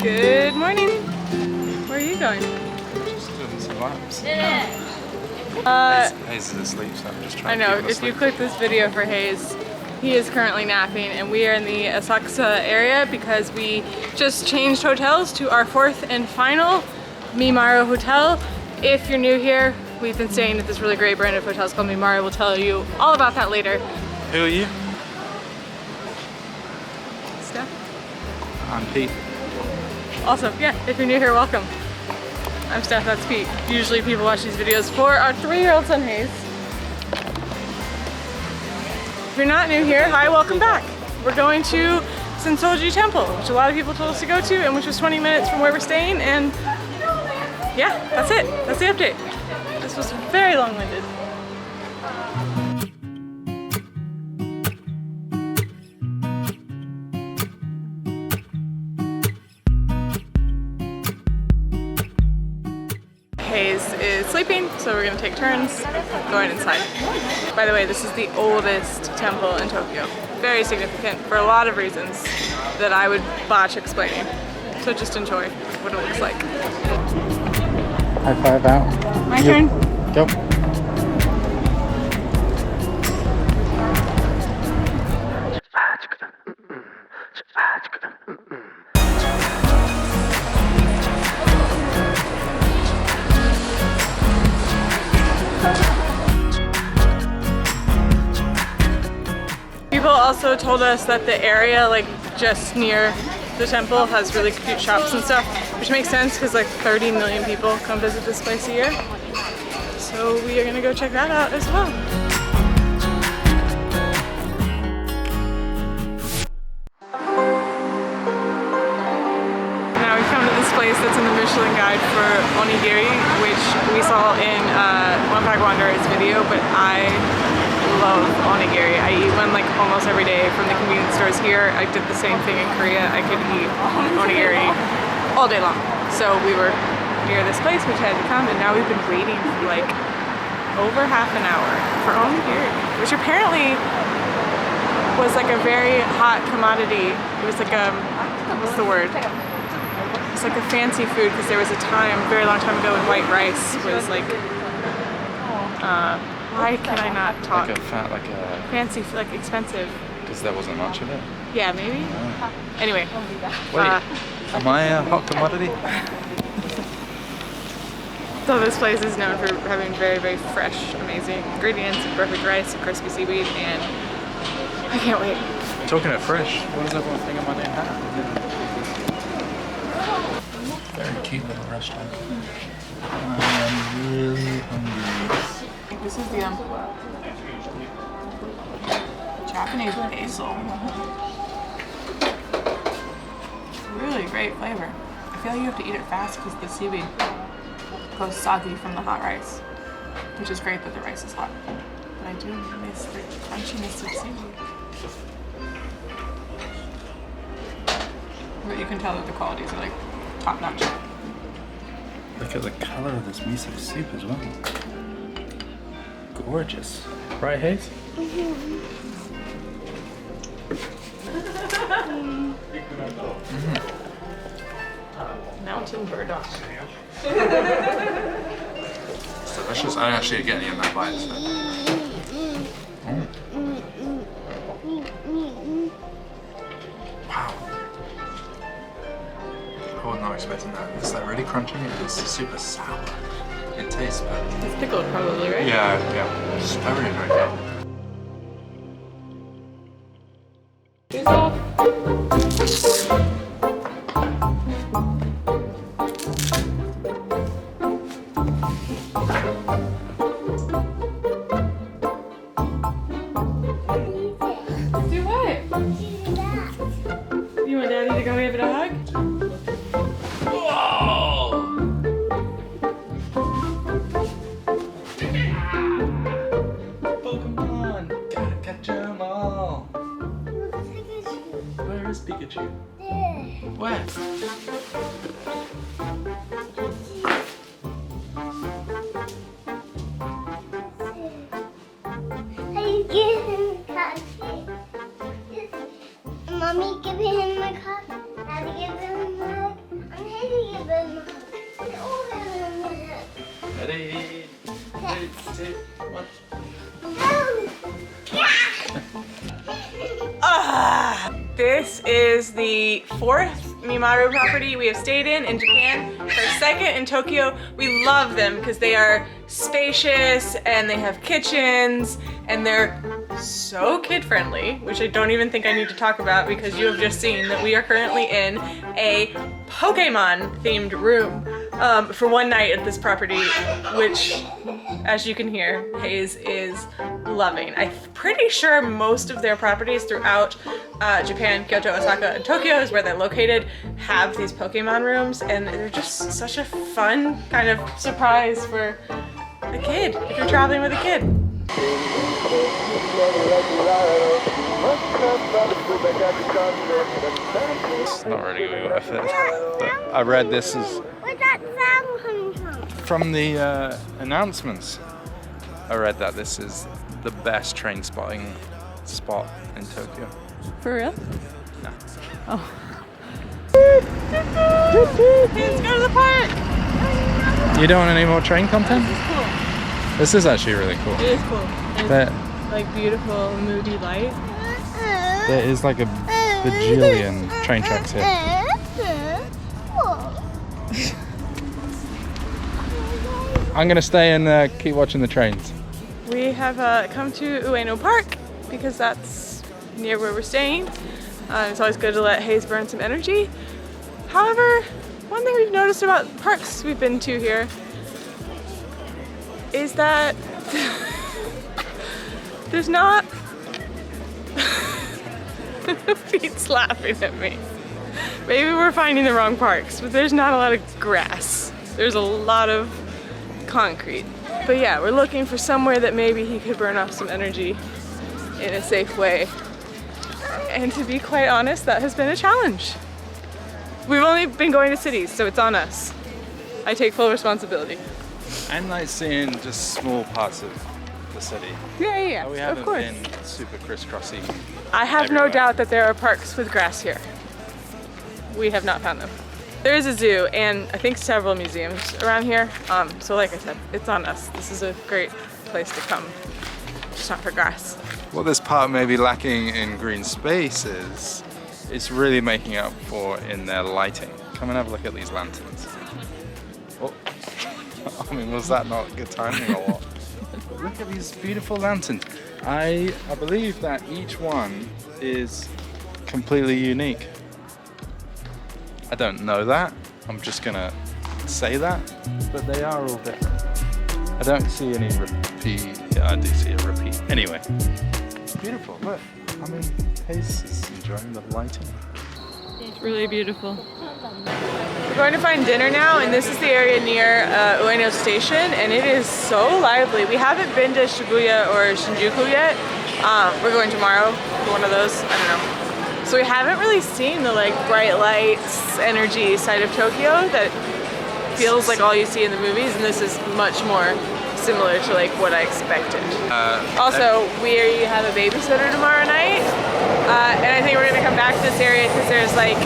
Good morning. Where are you going? Just doing some laps. Hayes is asleep, so I'm just trying to keep him If you asleep. click this video for Hayes, he is currently napping, and we are in the Asakusa area because we just changed hotels to our fourth and final MIMARU hotel. If you're new here, we've been staying at this really great brand of hotels called MIMARU. We'll tell you all about that later. Who are you? Steph? I'm Pete. Awesome, yeah, if you're new here, welcome. I'm Steph, that's Pete. Usually people watch these videos for our 3-year-old son, Hayes. If you're not new here, hi, welcome back. We're going to Sensō-ji Temple, which a lot of people told us to go to, and which was 20 minutes from where we're staying, and yeah, that's it. That's the update. This was very long-winded. Hayes is sleeping, so we're gonna take turns going inside. By the way, this is the oldest temple in Tokyo. Very significant for a lot of reasons that I would botch explaining. So just enjoy what it looks like. High five out. My turn? Go. People also told us that the area like just near the temple has really cute shops and stuff, which makes sense because like 30 million people come visit this place a year. So we are gonna go check that out as well. Now we've come to this place that's in the Michelin guide for onigiri, which we saw in One Pack Wanderer's video, but I love onigiri. I eat one like almost every day from the convenience stores here. I did the same thing in Korea. I could eat onigiri all day long. So we were near this place, we had to come, and now we've been waiting for like over half an hour for onigiri, which apparently was like a very hot commodity. It was like a, what's the word? It's like a fancy food because there was a time, a very long time ago, when white rice was like, why can I not talk? Like a fat, like a... Fancy, like expensive. Because there wasn't much of it. Yeah, maybe? Oh. Anyway. Wait, am I a hot commodity? So this place is known for having very, very fresh, amazing ingredients, and perfect rice, and crispy seaweed, and I can't wait. Talking of fresh, what does everyone think of my new hat? Very cute little restaurant. I'm really hungry. This is the Japanese basil. Really great flavor. I feel like you have to eat it fast because the seaweed goes soggy from the hot rice, which is great that the rice is hot. But I do miss the crunchiness of seaweed. But you can tell that the qualities are like top notch. Look at the color of this miso soup as well. Gorgeous. Right, Hayes? Mountain burdock. Delicious. I didn't actually get any of that bite. So. Wow. I was not expecting that. It's like really crunchy and it's super sour. It tastes good. It's pickled probably, right? Yeah. It's very, very good. Do what? You want Daddy to go give it a hug? Welcome. This is the 4th MIMARU property we have stayed in Japan. Our 2nd in Tokyo. We love them because they are spacious and they have kitchens and they're so kid-friendly, which I don't even think I need to talk about because you have just seen that we are currently in a Pokemon-themed room for one night at this property, which, as you can hear, Hayes is loving. I'm pretty sure most of their properties throughout Japan, Kyoto, Osaka, and Tokyo is where they're located, have these Pokemon rooms, and they're just such a fun kind of surprise for a kid if you're traveling with a kid. It's not really worth it. But I read this is Where's that sound coming from? from the announcements. I read that this is the best train spotting spot in Tokyo. For real? No. Oh. Let's go to the park! You don't want any more train content? This is cool. This is actually really cool. It is cool. And But like beautiful, moody light. there is like a bajillion train tracks here. I'm gonna stay and keep watching the trains. We have come to Ueno Park because that's near where we're staying. It's always good to let Hayes burn some energy. However, one thing we've noticed about parks we've been to here is that there's not Pete's laughing at me. Maybe we're finding the wrong parks, but there's not a lot of grass. There's a lot of concrete. But yeah, we're looking for somewhere that maybe he could burn off some energy in a safe way. And to be quite honest, that has been a challenge. We've only been going to cities, so it's on us. I take full responsibility. I'm like seeing just small parts of the city. Yeah, We of haven't course. been super crisscrossy. I have no everywhere. doubt that there are parks with grass here. We have not found them. There is a zoo and I think several museums around here. So like I said, it's on us. This is a great place to come, just not for grass. What this part may be lacking in green spaces, it's really making up for in their lighting. Come and have a look at these lanterns. Oh, I mean, was that not good timing or what? Look at these beautiful lanterns. I believe that each one is completely unique. I don't know that. I'm just gonna say that, but they are all different. I don't see any repeat. Yeah, I do see a repeat. Anyway, beautiful. Look, I mean, Hayes is enjoying the lighting. It's really beautiful. We're going to find dinner now, and this is the area near Ueno Station, and it is so lively. We haven't been to Shibuya or Shinjuku yet. We're going tomorrow for one of those. I don't know. So we haven't really seen the like bright lights, energy side of Tokyo that feels like all you see in the movies, and this is much more similar to like what I expected. Also, we have a babysitter tomorrow night, and I think we're gonna come back to this area because there's like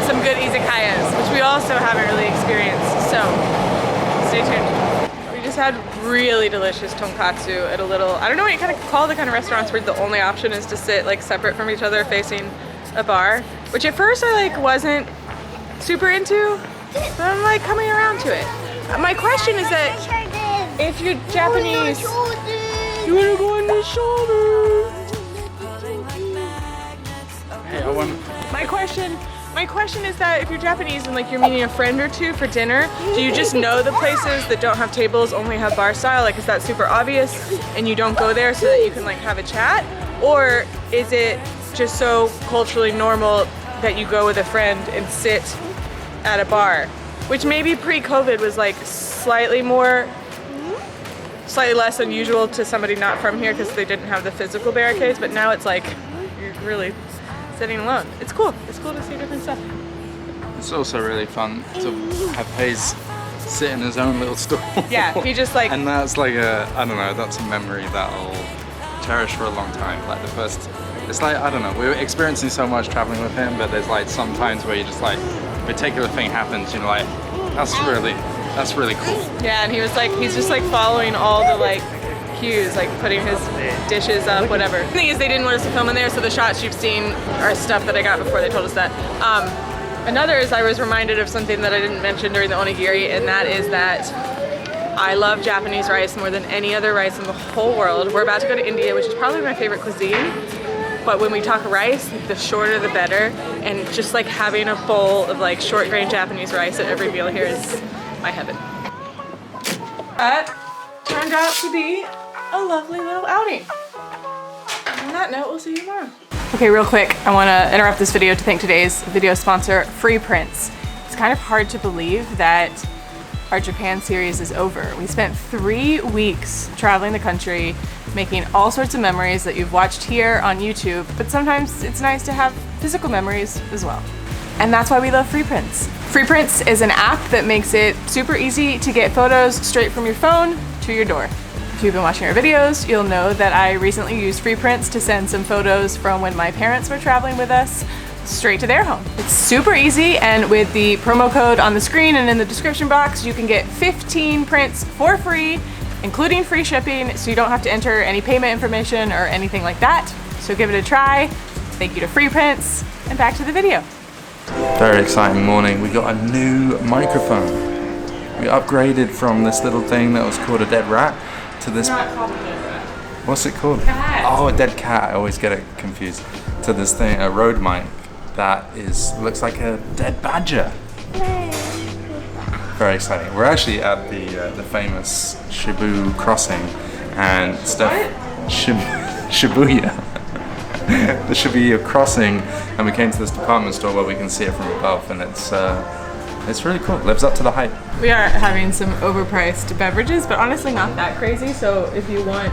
some good izakayas, which we also haven't really experienced. So stay tuned. We just had really delicious tonkatsu at a little, I don't know what you kind of call the kind of restaurants where the only option is to sit like separate from each other facing a bar, which at first I like wasn't super into, but I'm like coming around to it. My question is that if you're Japanese, you wanna go on the shoulder. Hey, I want. My question is that if you're Japanese and like you're meeting a friend or two for dinner, do you just know the places that don't have tables, only have bar style? Like, is that super obvious and you don't go there so that you can like have a chat? Or is it just so culturally normal that you go with a friend and sit at a bar? Which maybe pre-COVID was like slightly less unusual to somebody not from here because they didn't have the physical barricades, but now it's like, you're really sitting alone. It's cool. It's cool to see different stuff. It's also really fun to have Hayes sit in his own little stall. Yeah, he just like, And that's like I don't know, that's a memory that I'll cherish for a long time. Like the first, it's like, I don't know, we were experiencing so much traveling with him, but there's like some times where you just like, a particular thing happens, you know, like, that's really That's really cool. Yeah, and he was like, he's just like following all the like cues, like putting his dishes up, whatever. The thing is, they didn't want us to film in there, so the shots you've seen are stuff that I got before they told us that. Another is I was reminded of something that I didn't mention during the onigiri, and that is that I love Japanese rice more than any other rice in the whole world. We're about to go to India, which is probably my favorite cuisine. But when we talk rice, like, the shorter the better. And just like having a bowl of like short grain Japanese rice at every meal here is my heaven. That turned out to be a lovely little outing. On that note, we'll see you tomorrow. Okay, real quick, I want to interrupt this video to thank today's video sponsor, FreePrints. It's kind of hard to believe that our Japan series is over. We spent 3 weeks traveling the country, making all sorts of memories that you've watched here on YouTube, but sometimes it's nice to have physical memories as well. And that's why we love FreePrints. FreePrints is an app that makes it super easy to get photos straight from your phone to your door. If you've been watching our videos, you'll know that I recently used FreePrints to send some photos from when my parents were traveling with us straight to their home. It's super easy, and with the promo code on the screen and in the description box, you can get 15 prints for free, including free shipping, so you don't have to enter any payment information or anything like that. So give it a try. Thank you to FreePrints, and back to the video. Very exciting morning. We got a new microphone. We upgraded from this little thing that was called a dead rat to this. What's it called? Cat. Oh, a dead cat. I always get it confused. To this thing, a Rode mic that looks like a dead badger. Very exciting. We're actually at the famous Shibuya crossing, and Shibuya. The Shibuya crossing, and we came to this department store where we can see it from above, and it's really cool. It lives up to the hype. We are having some overpriced beverages, but honestly not that crazy, so if you want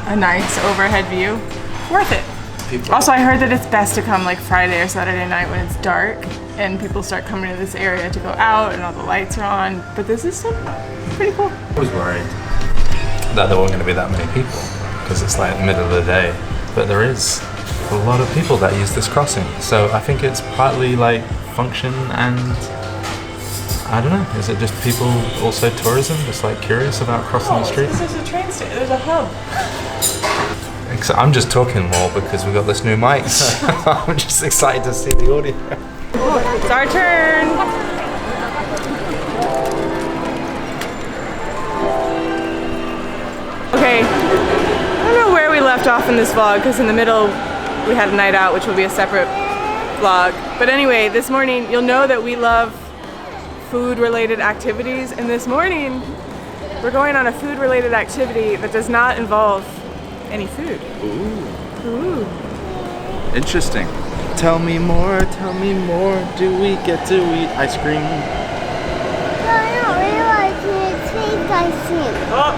a nice overhead view, worth it. Also, I heard that it's best to come like Friday or Saturday night when it's dark and people start coming to this area to go out and all the lights are on, but this is still pretty cool. I was worried that there weren't going to be that many people because it's like the middle of the day, but there is a lot of people that use this crossing. So I think it's partly like function and I don't know, is it just people also tourism, just like curious about crossing the street? There's a train station, there's a hub. I'm just talking more because we got this new mic, so I'm just excited to see the audio. It's our turn. Okay, I don't know where we left off in this vlog because in the middle we had a night out, which will be a separate vlog. But anyway, this morning you'll know that we love food-related activities, and this morning we're going on a food-related activity that does not involve any food. Ooh. Interesting. Tell me more, tell me more. Do we get to eat ice cream? I don't realize it's fake ice cream. Oh,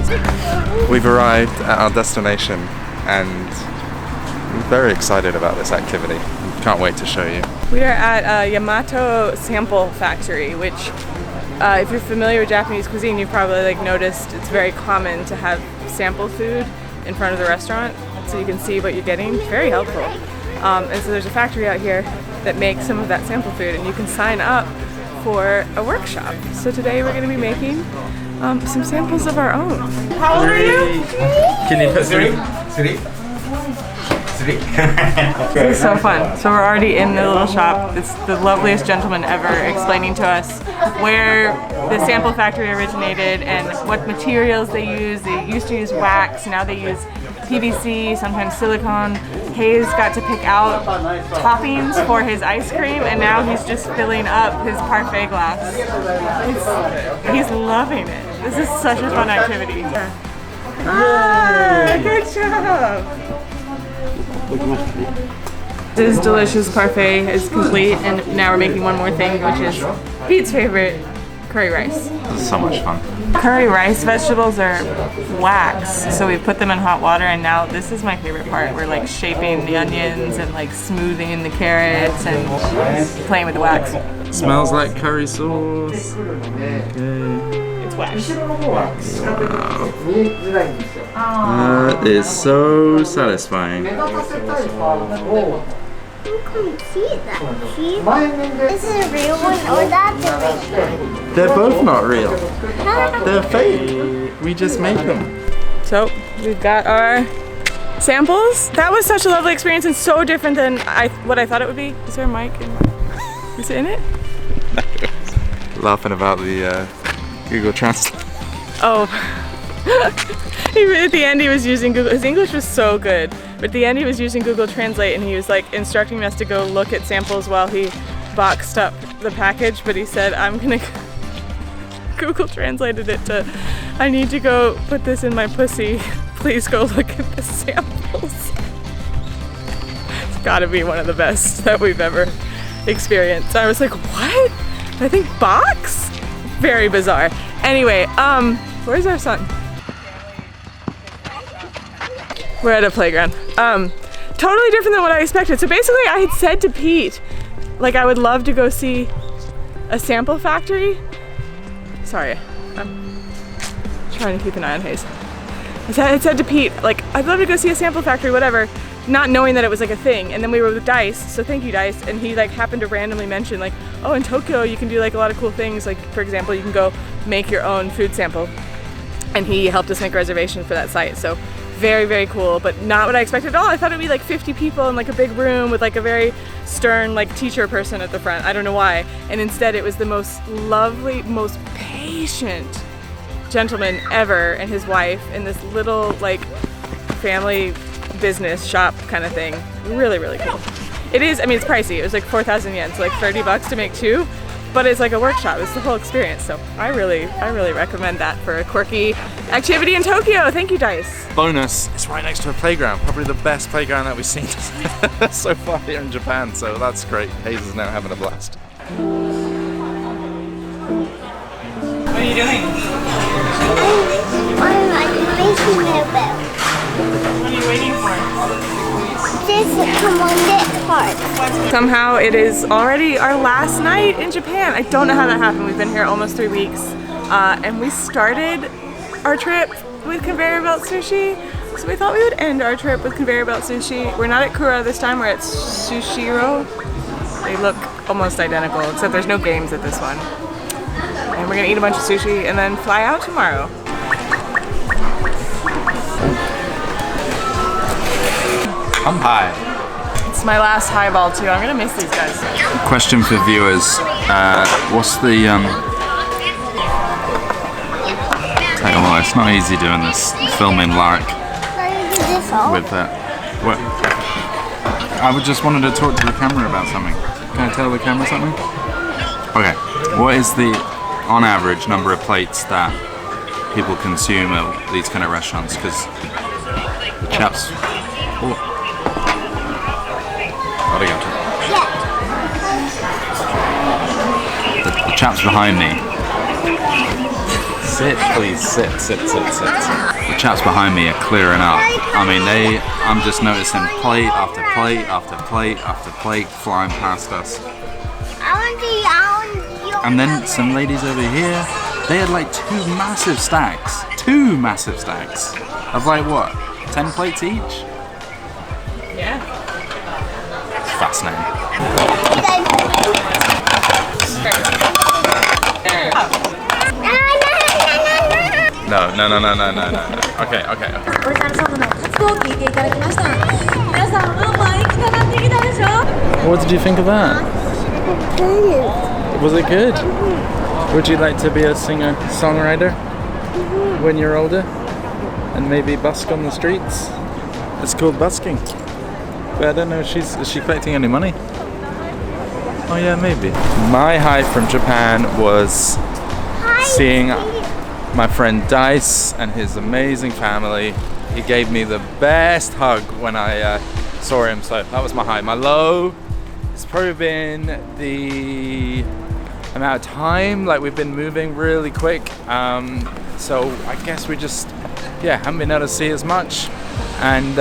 spoiler! We've arrived at our destination and we're very excited about this activity. Can't wait to show you. We are at Yamato Sample Factory, which if you're familiar with Japanese cuisine, you've probably like noticed it's very common to have sample food in front of the restaurant so you can see what you're getting. Very helpful. And so there's a factory out here that makes some of that sample food, and you can sign up for a workshop. So today we're going to be making some samples of our own. How old are you? Can you put three? This is so fun. So we're already in the little shop. It's the loveliest gentleman ever explaining to us where the sample factory originated and what materials they use. They used to use wax, now they use PVC, sometimes silicone. Hayes got to pick out toppings for his ice cream, and now he's just filling up his parfait glass. He's loving it. This is such a fun activity. Ah, good job! This delicious parfait is complete, and now we're making one more thing, which is Pete's favorite, curry rice. This is so much fun. Curry rice vegetables are wax, so we put them in hot water, and now this is my favorite part. We're like shaping the onions and like smoothing the carrots and playing with the wax. Smells like curry sauce. Okay. It's wax. That is so satisfying. You couldn't see that. See? This is a real one or that's a real one? They're both not real. How? They're fake. We just made them. So we've got our samples. That was such a lovely experience and so different than what I thought it would be. Is there a mic? Is it in it? Laughing about the Google Translate. Oh. At the end he was using Google. His English was so good. But at the end he was using Google Translate and he was like instructing us to go look at samples while he boxed up the package. But he said, I'm gonna Google translated it to, I need to go put this in my pussy. Please go look at the samples. It's gotta be one of the best that we've ever experienced. I was like, what? I think box? Very bizarre. Anyway, where's our son? We're at a playground. Totally different than what I expected. So basically I had said to Pete, like I would love to go see a sample factory. Sorry, I'm trying to keep an eye on Hayes. I said to Pete, like, I'd love to go see a sample factory, whatever, not knowing that it was like a thing. And then we were with Dice, so thank you Dice, and he like happened to randomly mention like, oh, in Tokyo you can do like a lot of cool things. Like for example, you can go make your own food sample. And he helped us make a reservation for that site. So very, very cool, but not what I expected at all. I thought it'd be like 50 people in like a big room with like a very stern like teacher person at the front. I don't know why. And instead it was the most lovely, most patient gentleman ever and his wife in this little like family business shop kind of thing. Really, really cool. It is, I mean, it's pricey. It was like 4,000 yen, so like 30 bucks to make two. But it's like a workshop, it's the whole experience. So I really recommend that for a quirky activity in Tokyo. Thank you, Dice. Bonus, it's right next to a playground. Probably the best playground that we've seen so far here in Japan. So that's great. Hayes is now having a blast. What are you doing? I'm making a bell. What are you waiting for? This come on this part. Somehow it is already our last night in Japan. I don't know how that happened. We've been here almost 3 weeks. And we started our trip with conveyor belt sushi. So we thought we would end our trip with conveyor belt sushi. We're not at Kura this time, we're at Sushiro. They look almost identical, except there's no games at this one. And we're gonna eat a bunch of sushi and then fly out tomorrow. Kampai. It's my last highball too. I'm gonna miss these guys. Question for viewers: what's the well, it's not easy doing this filming lark with that. What? I would just wanted to talk to the camera about something. Can I tell the camera something? Okay. What is the, on average, number of plates that people consume at these kind of restaurants? Because the chaps. Oh. The chaps behind me. Sit, please, sit. The chaps behind me are clearing up. I mean, I'm just noticing plate after plate after plate after plate flying past us. And then some ladies over here, they had like two massive stacks of like what, 10 plates each? Yeah. It's fascinating. No. Okay. これからその服を聞いていただきました。皆さん、前来たなってきたでしょ? What did you think of that? Was it good? Would you like to be a singer-songwriter when you're older? And maybe busk on the streets? It's called busking. But I don't know, is she collecting any money? Oh yeah, maybe. My high from Japan was seeing my friend Dice and his amazing family. He gave me the best hug when I saw him, so that was my high. My low has probably been the amount of time, like we've been moving really quick. So I guess we just, haven't been able to see as much, and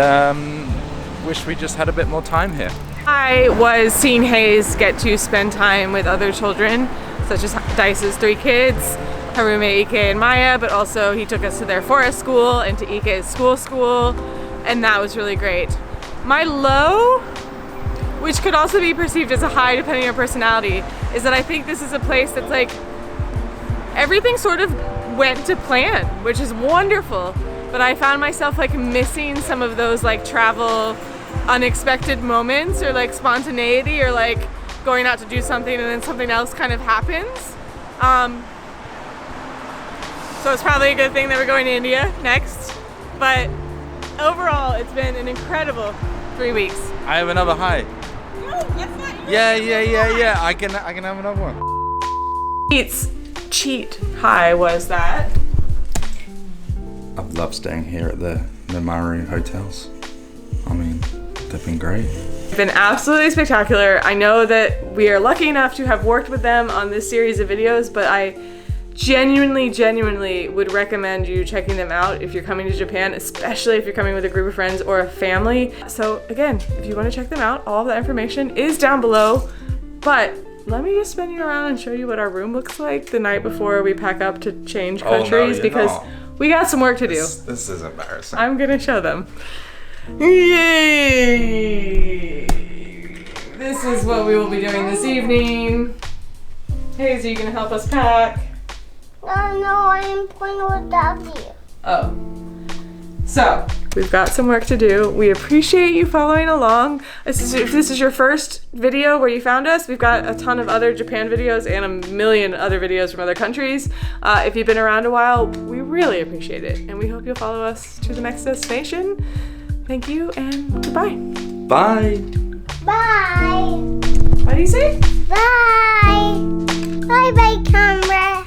wish we just had a bit more time here. I was seeing Hayes get to spend time with other children, such as Dice's 3 kids, her roommate Ike and Maya, but also he took us to their forest school and to Ike's school, and that was really great. My low which could also be perceived as a high depending on your personality, is that I think this is a place that's like, everything sort of went to plan, which is wonderful. But I found myself like missing some of those like travel unexpected moments, or like spontaneity, or like going out to do something and then something else kind of happens. So it's probably a good thing that we're going to India next. But overall, it's been an incredible 3 weeks. I have another high. Yeah. I can have another one. Cheat high was that. I've loved staying here at the MIMARU hotels. I mean, they've been great. It's been absolutely spectacular. I know that we are lucky enough to have worked with them on this series of videos, but I genuinely would recommend you checking them out if you're coming to Japan, especially if you're coming with a group of friends or a family. So again, if you want to check them out, all of that information is down below. But let me just spin you around and show you what our room looks like the night before we pack up to change countries, because we got some work to do. This is embarrassing. I'm gonna show them. Yay! This is what we will be doing this evening. Hazy, you gonna help us pack? No, I'm playing with Daddy. Oh. So, we've got some work to do. We appreciate you following along. If this is your first video where you found us, we've got a ton of other Japan videos and a million other videos from other countries. If you've been around a while, we really appreciate it. And we hope you'll follow us to the next destination. Thank you and goodbye. Bye. Bye. What do you say? Bye. Bye, camera.